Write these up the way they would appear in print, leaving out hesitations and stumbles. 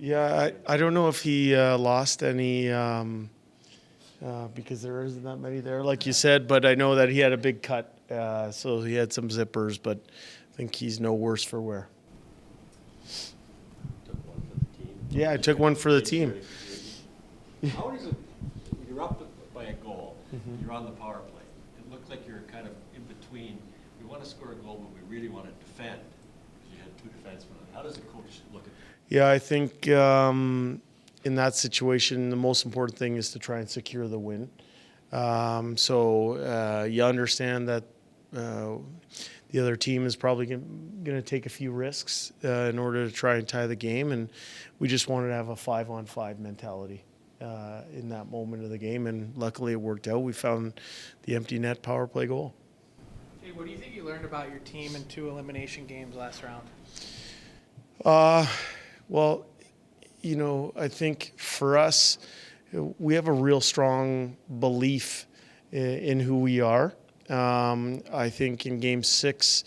Yeah, I don't know if he lost any because there isn't that many there, like you said, but I know that he had a big cut, so he had some zippers, but I think he's no worse for wear. Took one for the team. Yeah, I took one for the team. How is it, you're up by a goal, you're on the power play. It looked like you're kind of in between. We want to score a goal, but we really want to defend, because you had two defensemen. How does a coach look at that? Yeah, I think in that situation, the most important thing is to try and secure the win. So you understand that the other team is probably going to take a few risks in order to try and tie the game, and we just wanted to have a 5-on-5 mentality in that moment of the game, and luckily it worked out. We found the empty net power play goal. Hey, what do you think you learned about your team in 2 elimination games last round? Well, you know, I think for us, we have a real strong belief in who we are. I think in Game 6,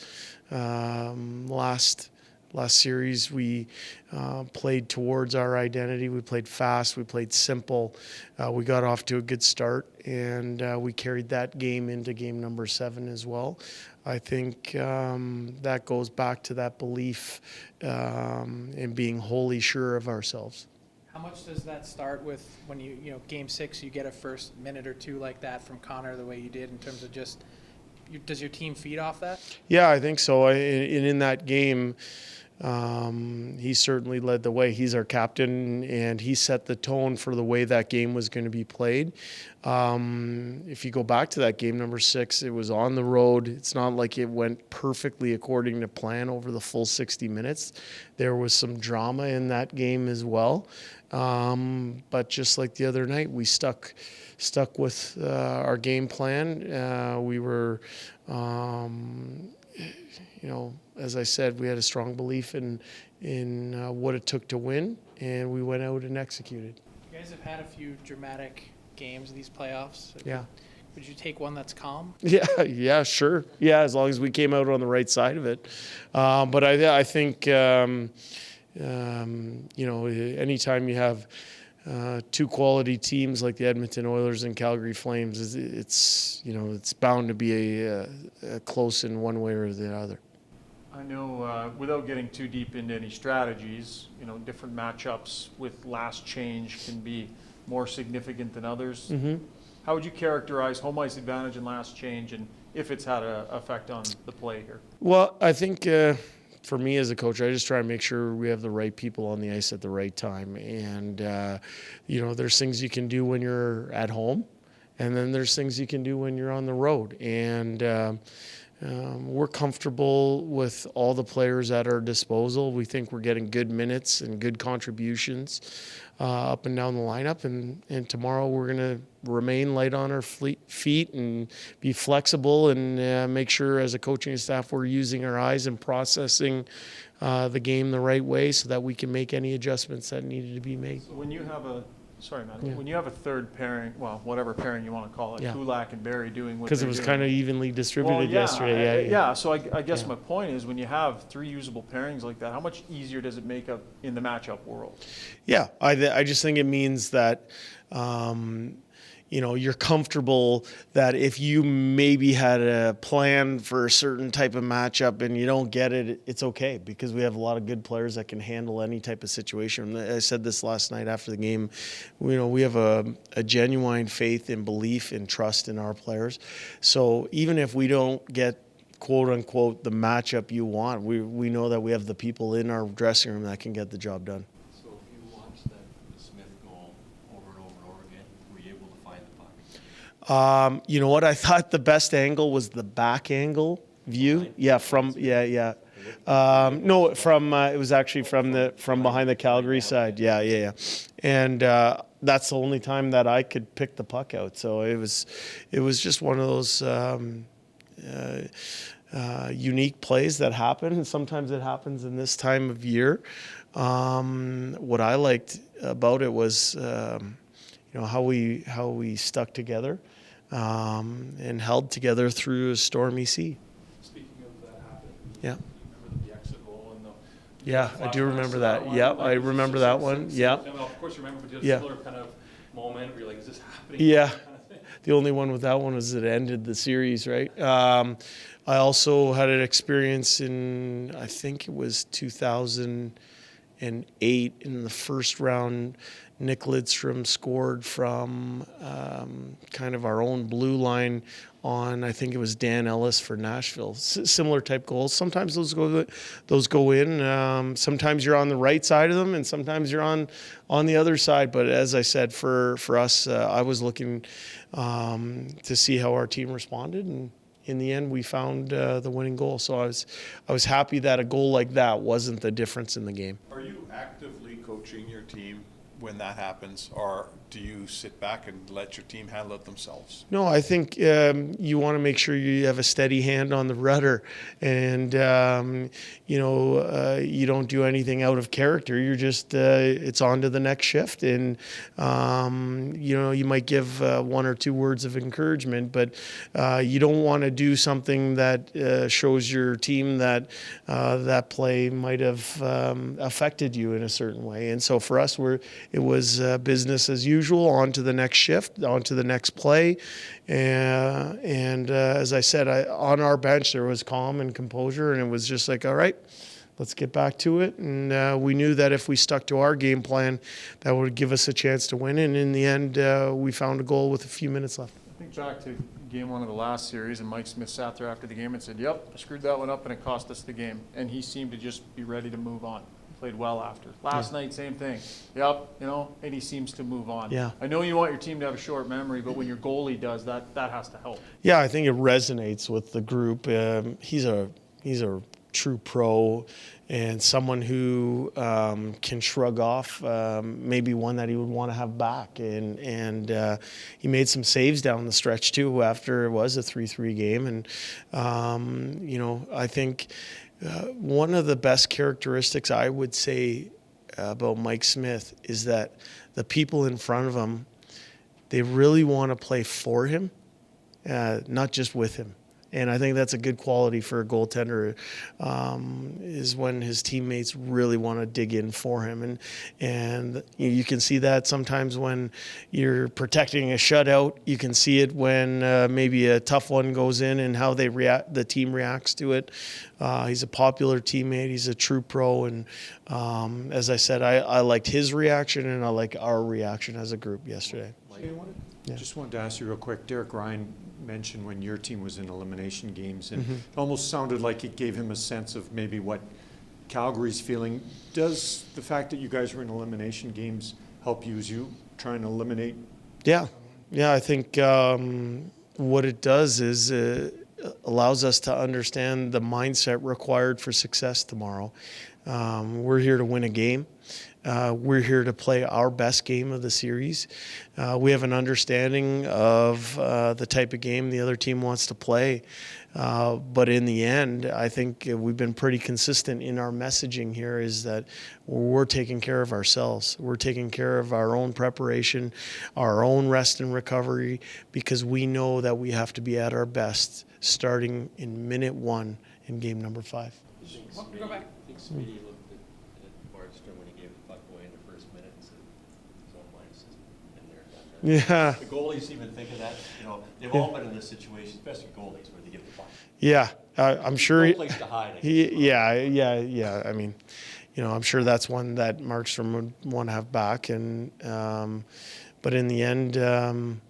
last series, we played towards our identity. We played fast. We played simple. We got off to a good start, and we carried that game into game number 7 as well. I think that goes back to that belief in being wholly sure of ourselves. How much does that start with when you know, Game 6, you get a first minute or two like that from Connor the way you did in terms of just, does your team feed off that? Yeah, I think so. In that game, he certainly led the way. He's our captain, and he set the tone for the way that game was going to be played. If you go back to that game number 6, it was on the road. It's not like it went perfectly according to plan over the full 60 minutes. There was some drama in that game as well. But just like the other night, we stuck with our game plan. We were, you know, as I said, we had a strong belief in what it took to win, and we went out and executed. You guys have had a few dramatic games these playoffs. Yeah. Would you take one that's calm? Yeah, sure. Yeah, as long as we came out on the right side of it. But I think, you know, anytime you have 2 quality teams like the Edmonton Oilers and Calgary Flames, it's you know, it's bound to be a close in one way or the other. I know, without getting too deep into any strategies, you know, different matchups with last change can be more significant than others. Mm-hmm. How would you characterize home ice advantage and last change, and if it's had an effect on the play here? Well, I think for me as a coach, I just try to make sure we have the right people on the ice at the right time. And, you know, there's things you can do when you're at home, and then there's things you can do when you're on the road. And we're comfortable with all the players at our disposal. We think we're getting good minutes and good contributions up and down the lineup. And tomorrow we're going to remain light on our feet and be flexible and make sure as a coaching staff we're using our eyes and processing the game the right way so that we can make any adjustments that needed to be made. So when you have Yeah. when you have a third pairing, well, whatever pairing you want to call it, Yeah. Kulak and Barry doing what Because it was kind of evenly distributed yeah, yesterday. Yeah, so I guess Yeah. my point is when you have 3 usable pairings like that, how much easier does it make up in the matchup world? Yeah, I just think it means that, you know, you're comfortable that if you maybe had a plan for a certain type of matchup and you don't get it, it's okay because we have a lot of good players that can handle any type of situation. I said this last night after the game. You know, we have a genuine faith and belief and trust in our players. So even if we don't get quote unquote the matchup you want, we know that we have the people in our dressing room that can get the job done. So if you watched the Smith goal over and over and over again, were you able to find the puck? You know what? I thought the best angle was the back angle view. Yeah, no, from it was actually from behind the Calgary side. Yeah. And that's the only time that I could pick the puck out. So it was just one of those unique plays that happen, and sometimes it happens in this time of year. What I liked about it was you know, how we stuck together and held together through a stormy sea. Speaking of that happening, Yeah. remember the exit goal and Yeah, I do remember that. Yep, I remember that one. Yeah. Yep. Of course you remember, but just Yeah. a similar kind of moment where you're like, is this happening? Yeah. Kind of thing. The only one with that one was it ended the series, right? I also had an experience in, I think it was 2008 in the first round. Nick Lidstrom scored from kind of our own blue line on, I think it was Dan Ellis for Nashville. Similar type goals. Sometimes those go in. Sometimes you're on the right side of them, and sometimes you're on the other side. But as I said, for us, I was looking to see how our team responded, and in the end, we found the winning goal. So I was happy that a goal like that wasn't the difference in the game. Are you actively coaching your team when that happens, or do you sit back and let your team handle it themselves? No, I think you want to make sure you have a steady hand on the rudder, and you don't do anything out of character. You're just it's on to the next shift, and you might give 1 or 2 words of encouragement, but you don't want to do something that shows your team that that play might have affected you in a certain way. And so for us, it was business as usual. On to the next shift, on to the next play. And as I said, on our bench, there was calm and composure, and it was just like, all right, let's get back to it. And we knew that if we stuck to our game plan, that would give us a chance to win. And in the end, we found a goal with a few minutes left. I think back to game 1 of the last series, and Mike Smith sat there after the game and said, yep, I screwed that one up and it cost us the game. And he seemed to just be ready to move on. Played well after. Last night, same thing. Yep, and he seems to move on. Yeah. I know you want your team to have a short memory, but when your goalie does that has to help. Yeah, I think it resonates with the group. He's a true pro and someone who can shrug off maybe one that he would want to have back. And he made some saves down the stretch too after it was a 3-3 game. And I think one of the best characteristics I would say about Mike Smith is that the people in front of him, they really want to play for him, not just with him. And I think that's a good quality for a goaltender, is when his teammates really want to dig in for him. And you can see that sometimes when you're protecting a shutout. You can see it when maybe a tough one goes in and how the team reacts to it. He's a popular teammate. He's a true pro. And as I said, I liked his reaction, and I like our reaction as a group yesterday. Just wanted to ask you real quick. Derek Ryan mentioned when your team was in elimination games, and it almost sounded like it gave him a sense of maybe what Calgary's feeling. Does the fact that you guys were in elimination games help you as you try and eliminate? Yeah, I think what it does is allows us to understand the mindset required for success tomorrow. We're here to win a game. We're here to play our best game of the series. We have an understanding of the type of game the other team wants to play. But in the end, I think we've been pretty consistent in our messaging here, is that we're taking care of ourselves. We're taking care of our own preparation, our own rest and recovery, because we know that we have to be at our best starting in minute 1 in game number 5. Go back. I think Smitty looked at Markstrom when he gave the puck away in the first minute and said, his own mind is in there. Yeah. The goalies even think of that. They've all been in this situation, especially goalies, where they give the puck. Yeah, I'm sure. No place to hide it. Yeah. I mean, I'm sure that's one that Markstrom would want to have back. And but in the end, I'm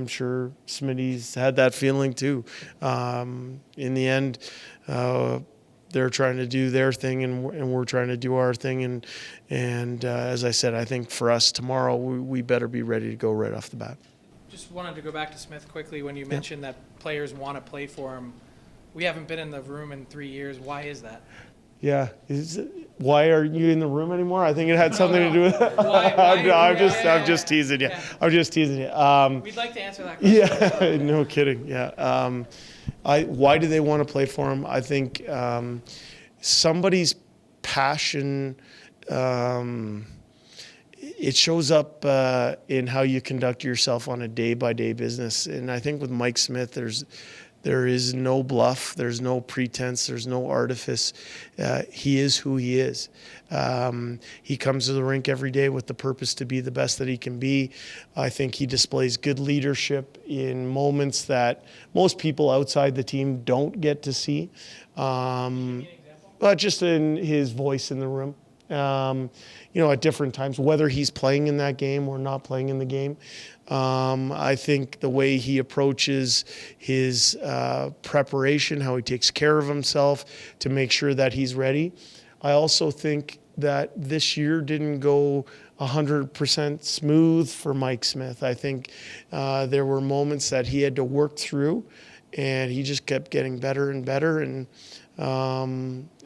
sure Smitty's had that feeling too. In the end, they're trying to do their thing, and we're trying to do our thing. And as I said, I think for us tomorrow, we better be ready to go right off the bat. Just wanted to go back to Smith quickly when you mentioned that players want to play for him. We haven't been in the room in 3 years. Why is that? Yeah. Why are you in the room anymore? I think it had something to do with that. I'm just teasing you. Yeah. I'm just teasing you. We'd like to answer that question. Yeah, no kidding. Yeah. Why do they want to play for him? I think somebody's passion, it shows up in how you conduct yourself on a day-by-day business. And I think with Mike Smith, There is no bluff. There's no pretense. There's no artifice. He is who he is. He comes to the rink every day with the purpose to be the best that he can be. I think he displays good leadership in moments that most people outside the team don't get to see. But just in his voice in the room. At different times, whether he's playing in that game or not playing in the game. I think the way he approaches his preparation, how he takes care of himself to make sure that he's ready. I also think that this year didn't go 100% smooth for Mike Smith. I think there were moments that he had to work through, and he just kept getting better and better. And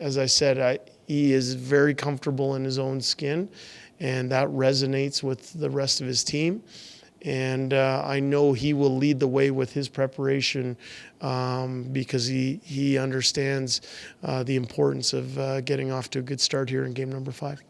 as I said, he is very comfortable in his own skin, and that resonates with the rest of his team. And I know he will lead the way with his preparation because he understands the importance of getting off to a good start here in game number 5.